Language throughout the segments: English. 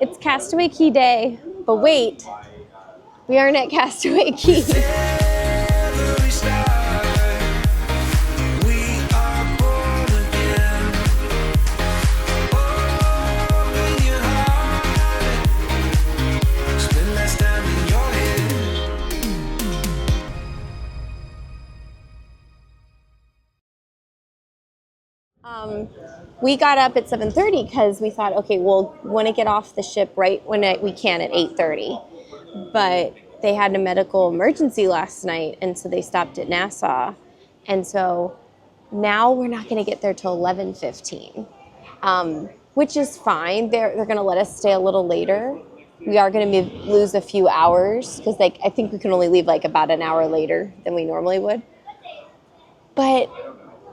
It's Castaway Cay Day, but wait, we aren't at Castaway Cay. We got up at 7:30 because we thought, okay, we'll want to get off the ship right when we can at 8:30. But they had a medical emergency last night, and so they stopped at Nassau. And so now we're not going to get there till 11:15, which is fine. They're going to let us stay a little later. We are going to lose a few hours because I think we can only leave like about an hour later than we normally would. But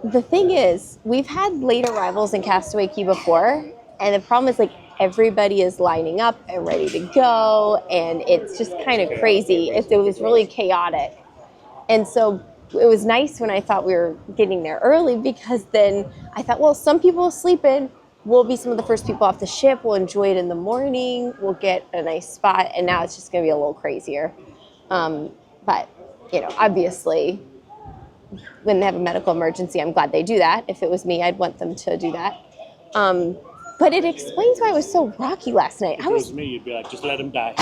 the thing is, we've had late arrivals in Castaway Cay before, and the problem is like everybody is lining up and ready to go, and it's just kind of crazy. It was really chaotic. And so it was nice when I thought we were getting there early, because then I thought, well, some people will sleep in. We'll be some of the first people off the ship. We'll enjoy it in the morning. We'll get a nice spot, and now it's just going to be a little crazier. But, obviously, when they have a medical emergency, I'm glad they do that. If it was me, I'd want them to do that. But it explains why it was so rocky last night. If it was me, you'd be like, just let him die.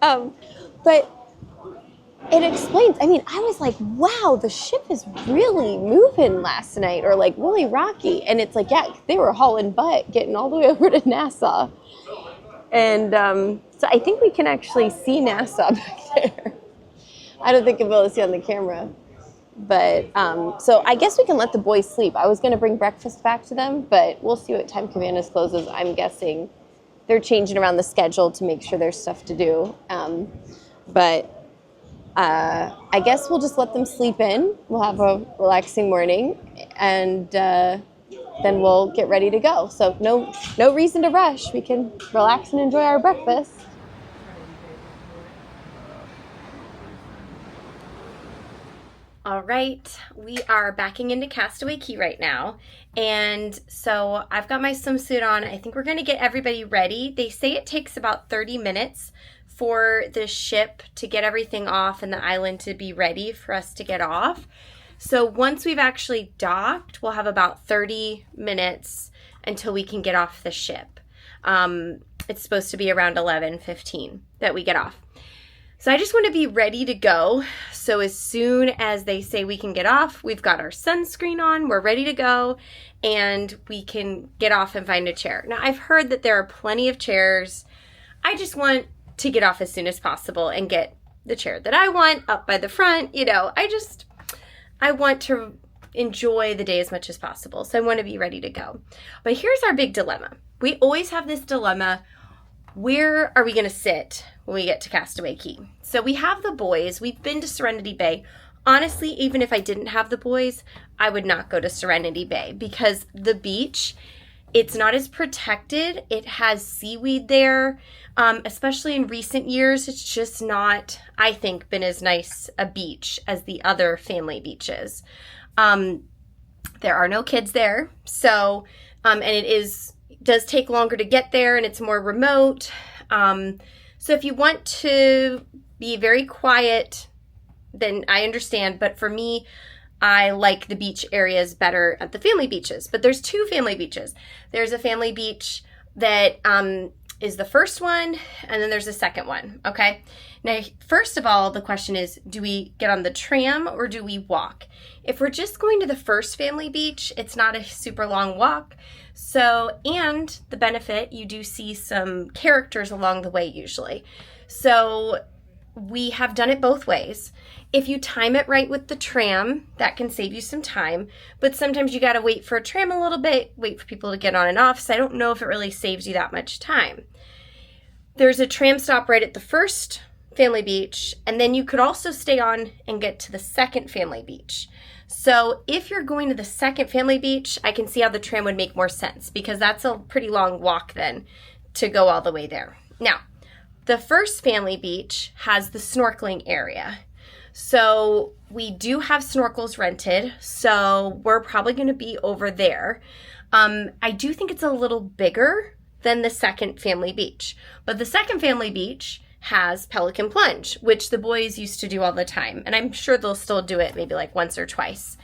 But it explains. I mean, I was like, wow, the ship is really moving last night, or like really rocky. And it's like, yeah, they were hauling butt getting all the way over to Nassau. And so I think we can actually see Nassau back there. I don't think I'll be able to see on the camera. But, so I guess we can let the boys sleep. I was going to bring breakfast back to them, but we'll see what time Cabanas closes. I'm guessing they're changing around the schedule to make sure there's stuff to do. But I guess we'll just let them sleep in. We'll have a relaxing morning, and then we'll get ready to go. So no reason to rush. We can relax and enjoy our breakfast. All right, we are backing into Castaway Cay right now. And so I've got my swimsuit on. I think we're going to get everybody ready. They say it takes about 30 minutes for the ship to get everything off and the island to be ready for us to get off. So once we've actually docked, we'll have about 30 minutes until we can get off the ship. It's supposed to be around 11:15 that we get off. So I just want to be ready to go. So as soon as they say we can get off, we've got our sunscreen on, we're ready to go, and we can get off and find a chair. Now, I've heard that there are plenty of chairs. I just want to get off as soon as possible and get the chair that I want up by the front. I want to enjoy the day as much as possible. So I want to be ready to go. But here's our big dilemma. We always have this dilemma. Where are we going to sit when we get to Castaway Cay? So we have the boys. We've been to Serenity Bay. Honestly, even if I didn't have the boys, I would not go to Serenity Bay because the beach, it's not as protected. It has seaweed there. Especially in recent years, it's just not, I think, been as nice a beach as the other family beaches. There are no kids there. So, and it does take longer to get there, and it's more remote. So if you want to be very quiet, then I understand. But for me, I like the beach areas better at the family beaches. But there's two family beaches. There's a family beach that is the first one, and then there's a second one, okay? Now, first of all, the question is, do we get on the tram or do we walk? If we're just going to the first family beach, it's not a super long walk. So, and the benefit, you do see some characters along the way usually. So we have done it both ways. If you time it right with the tram, that can save you some time. But sometimes you got to wait for a tram a little bit, wait for people to get on and off. So I don't know if it really saves you that much time. There's a tram stop right at the first family beach, and then you could also stay on and get to the second family beach. So if you're going to the second family beach, I can see how the tram would make more sense because that's a pretty long walk then to go all the way there. Now, the first family beach has the snorkeling area. So we do have snorkels rented, so we're probably going to be over there. I do think it's a little bigger than the second family beach. But the second family beach has Pelican Plunge, which the boys used to do all the time. And I'm sure they'll still do it maybe like once or twice.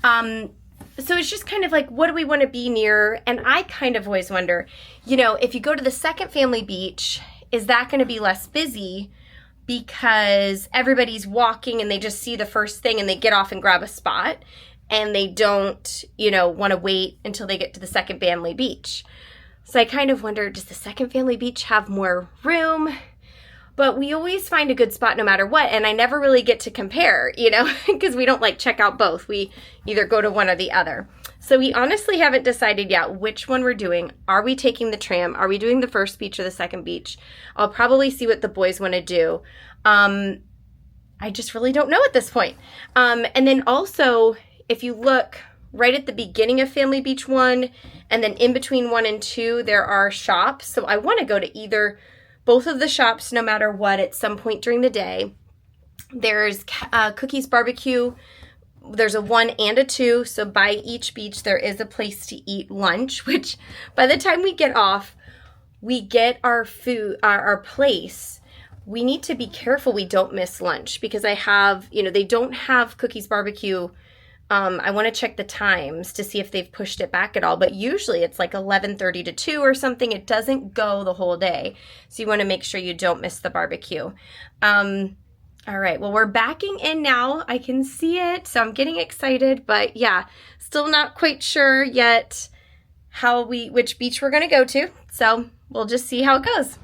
So it's just kind of like, what do we want to be near? And I kind of always wonder, you know, if you go to the second family beach, is that going to be less busy because everybody's walking and they just see the first thing and they get off and grab a spot and they don't, you know, want to wait until they get to the second family beach. So I kind of wonder, does the second family beach have more room? But we always find a good spot no matter what, and I never really get to compare, you know, because we don't like check out both. We either go to one or the other. So we honestly haven't decided yet which one we're doing. Are we taking the tram? Are we doing the first beach or the second beach? I'll probably see what the boys want to do. I just really don't know at this point. And then also, if you look right at the beginning of Family Beach 1, and then in between 1 and 2, there are shops. So I want to go to both of the shops no matter what at some point during the day. There's Cookies BBQ. There's a 1 and a 2. So by each beach, there is a place to eat lunch, which by the time we get off, we get our food, our place. We need to be careful we don't miss lunch because I have, you know, they don't have Cookies BBQ. I want to check the times to see if they've pushed it back at all, but usually it's like 11:30 to 2 or something. It doesn't go the whole day. So you want to make sure you don't miss the barbecue. All right, well, we're backing in now. I can see it, so I'm getting excited, but yeah, still not quite sure yet which beach we're going to go to. So we'll just see how it goes.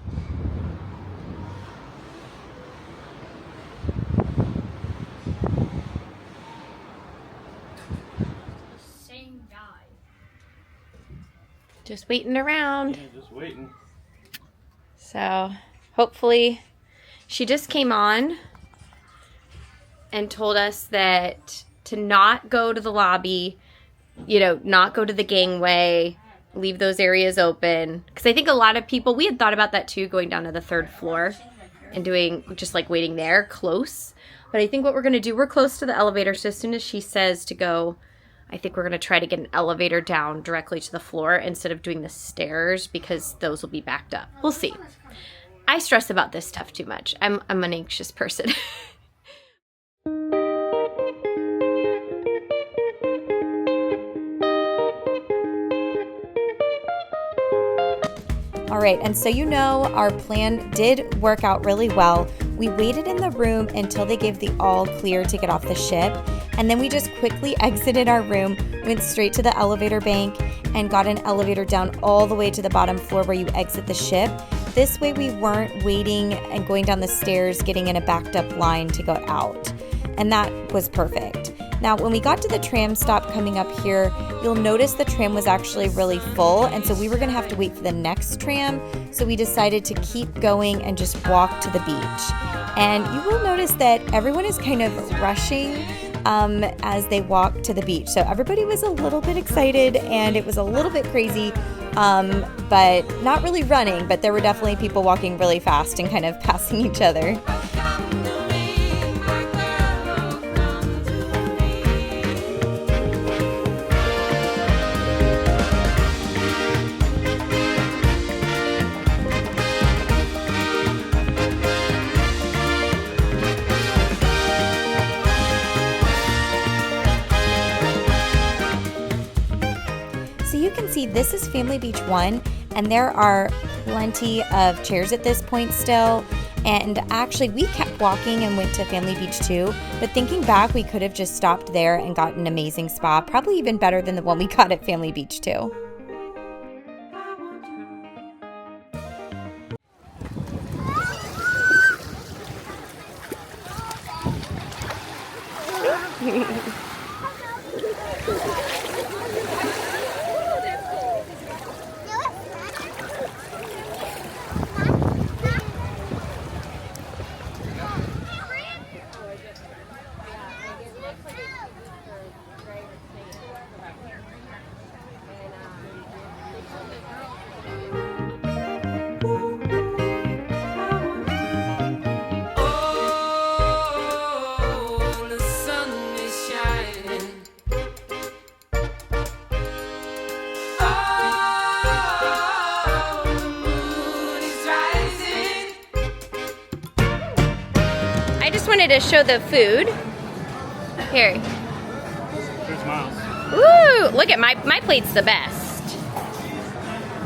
Just waiting around. Yeah, just waiting. So hopefully she just came on and told us that to not go to the lobby, you know, not go to the gangway, leave those areas open. Because I think a lot of people, we had thought about that too, going down to the 3rd floor and doing just like waiting there close. But I think what we're going to do, we're close to the elevator. So as soon as she says to go, I think we're going to try to get an elevator down directly to the floor instead of doing the stairs because those will be backed up. We'll see. I stress about this stuff too much. I'm an anxious person. All right, and so you know our plan did work out really well. We waited in the room until they gave the all clear to get off the ship, and then we just quickly exited our room, went straight to the elevator bank, and got an elevator down all the way to the bottom floor where you exit the ship. This way we weren't waiting and going down the stairs, getting in a backed up line to go out, and that was perfect. Now, when we got to the tram stop coming up here, you'll notice the tram was actually really full, and so we were going to have to wait for the next tram, so we decided to keep going and just walk to the beach. And you will notice that everyone is kind of rushing as they walk to the beach. So everybody was a little bit excited, and it was a little bit crazy, but not really running, but there were definitely people walking really fast and kind of passing each other. This is Family Beach 1, and there are plenty of chairs at this point still. And actually, we kept walking and went to Family Beach 2, but thinking back, we could have just stopped there and got an amazing spot, probably even better than the one we got at Family Beach 2. Oh, the sun is shining. wanted to show the food. Here. There's Miles. Ooh, look at my plate's the best.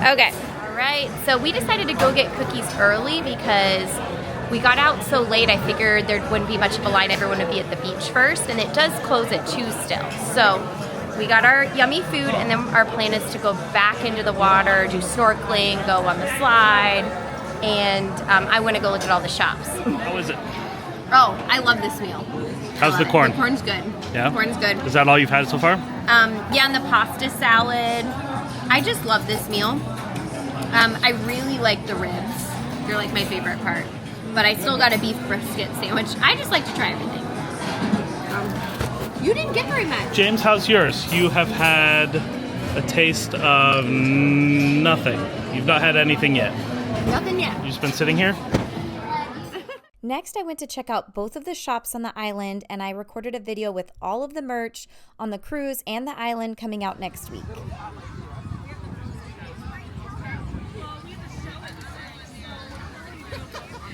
Okay. All right, so we decided to go get cookies early because we got out so late. I figured there wouldn't be much of a line. Everyone would be at the beach first, and it does close at 2 still. So we got our yummy food, and then our plan is to go back into the water, do snorkeling, go on the slide, and I want to go look at all the shops. How is it? Oh, I love this meal. How's the corn? The corn's good. Yeah? The corn's good. Is that all you've had so far? Yeah, and the pasta salad. I just love this meal. I really like the ribs. They're like my favorite part. But I still got a beef brisket sandwich. I just like to try everything. You didn't get very much. James, how's yours? You have had a taste of nothing. You've not had anything yet. Nothing yet. You've just been sitting here? Next, I went to check out both of the shops on the island, and I recorded a video with all of the merch on the cruise and the island coming out next week.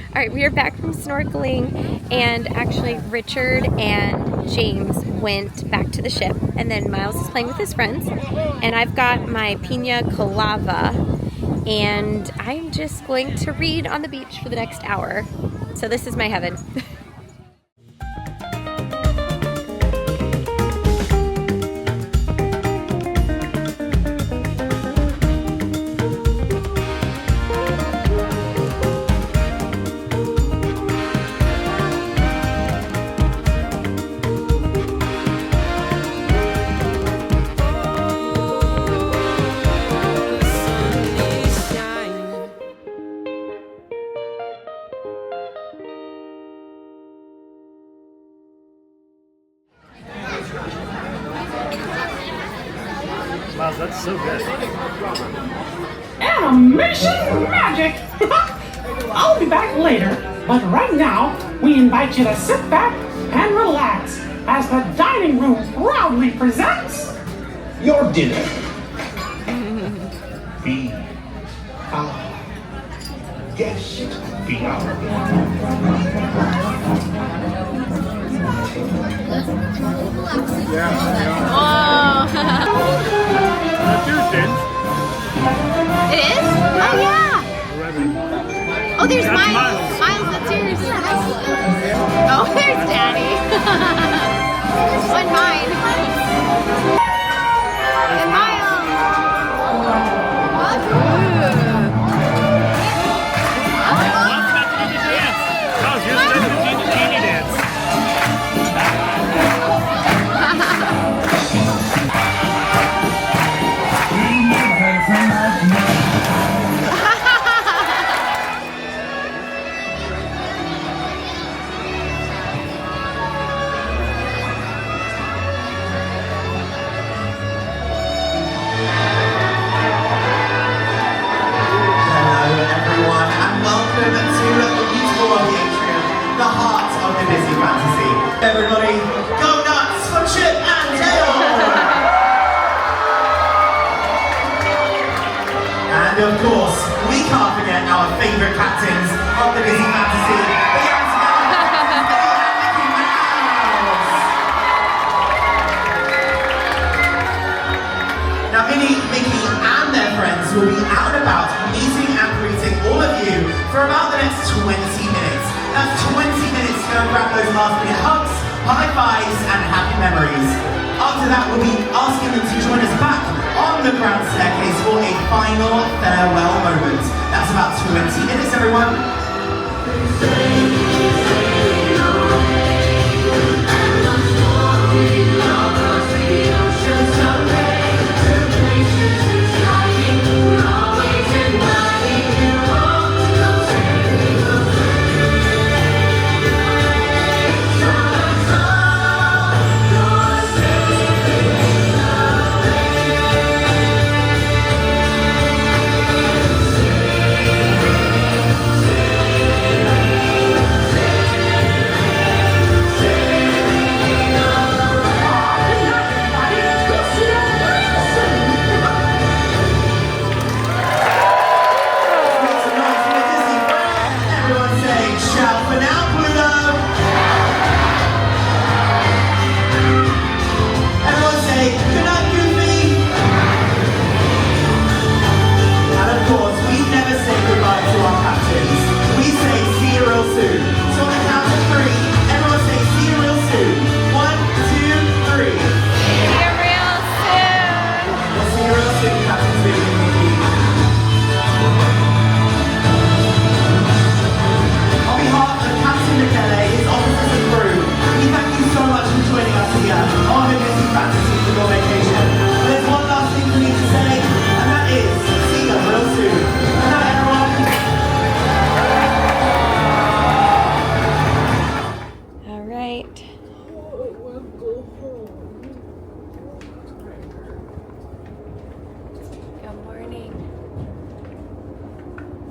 All right, we are back from snorkeling, and actually Richard and James went back to the ship, and then Miles is playing with his friends, and I've got my pina colada, and I'm just going to read on the beach for the next hour. So this is my heaven. Wow, that's so good. Animation magic! I'll be back later, but right now, we invite you to sit back and relax as the dining room proudly presents Your dinner. Be our guest. Be our That's yours, James. It is? Oh yeah! Oh, there's That's Miles. Miles. Miles, that's yours. Oh, there's Daddy. And mine. And Miles. Ooh. Let's have to do the dance. Miles, you're supposed to do the genie dance. Hello everyone and welcome to the beautiful of the atrium, the heart of the Disney fantasy. Everybody, go nuts for Chip and Dale! And of course, we can't forget our favourite captains of the Disney fantasy, the Animator, Mickey Mouse! Now Minnie, Mickey and their friends will be out and about meeting and greeting all of you for about the next 20 minutes. That's 20 minutes to go and grab those last minute hugs, high fives and happy memories. After that we'll be asking them to join us back on the grand staircase for a final farewell moment. That's about 20 minutes everyone.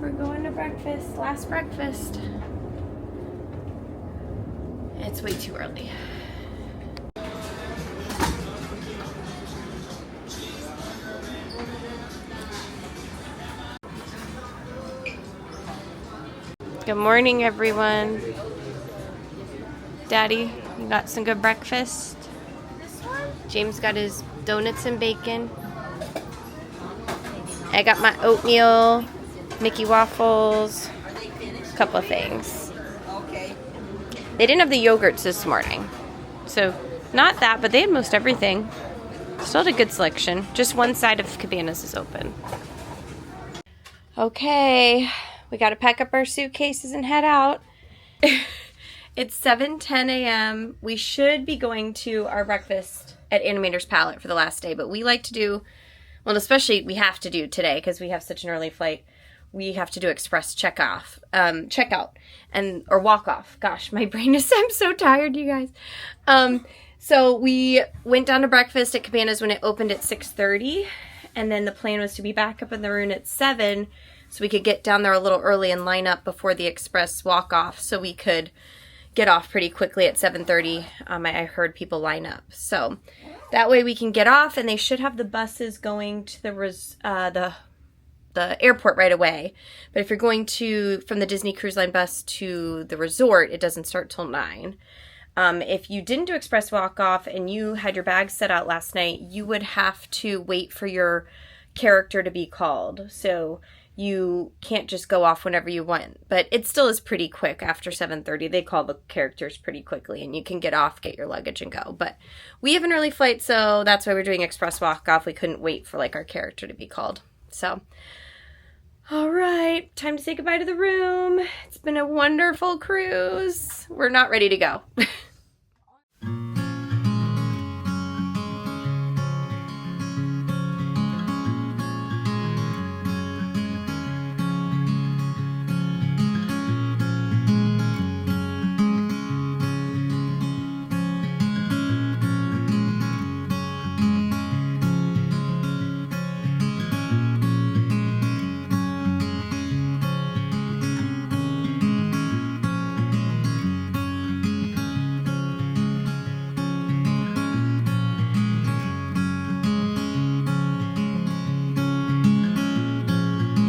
We're going to breakfast. Last breakfast. It's way too early. Good morning, everyone. Daddy, you got some good breakfast? James got his donuts and bacon. I got my oatmeal, Mickey waffles, a couple of things. They didn't have the yogurts this morning. So, not that, but they had most everything. Still had a good selection. Just one side of Cabanas is open. Okay, we got to pack up our suitcases and head out. It's 7:10 a.m. We should be going to our breakfast at Animator's Palate for the last day, but we like to do, well, especially we have to do today because we have such an early flight. We have to do express checkout, or walk off. Gosh, my brain is, I'm so tired, you guys. So we went down to breakfast at Cabanas when it opened at 6:30, and then the plan was to be back up in the room at 7, so we could get down there a little early and line up before the express walk off, so we could get off pretty quickly at 7:30. I heard people line up, so that way we can get off, and they should have the buses going to the airport right away. But if you're going from the Disney Cruise Line bus to the resort, it doesn't start till 9. If you didn't do express walk-off and you had your bags set out last night, you would have to wait for your character to be called. So you can't just go off whenever you want. But it still is pretty quick after 7:30. They call the characters pretty quickly, and you can get off, get your luggage, and go. But we have an early flight, so that's why we're doing express walk-off. We couldn't wait for our character to be called. So, all right, time to say goodbye to the room. It's been a wonderful cruise. We're not ready to go.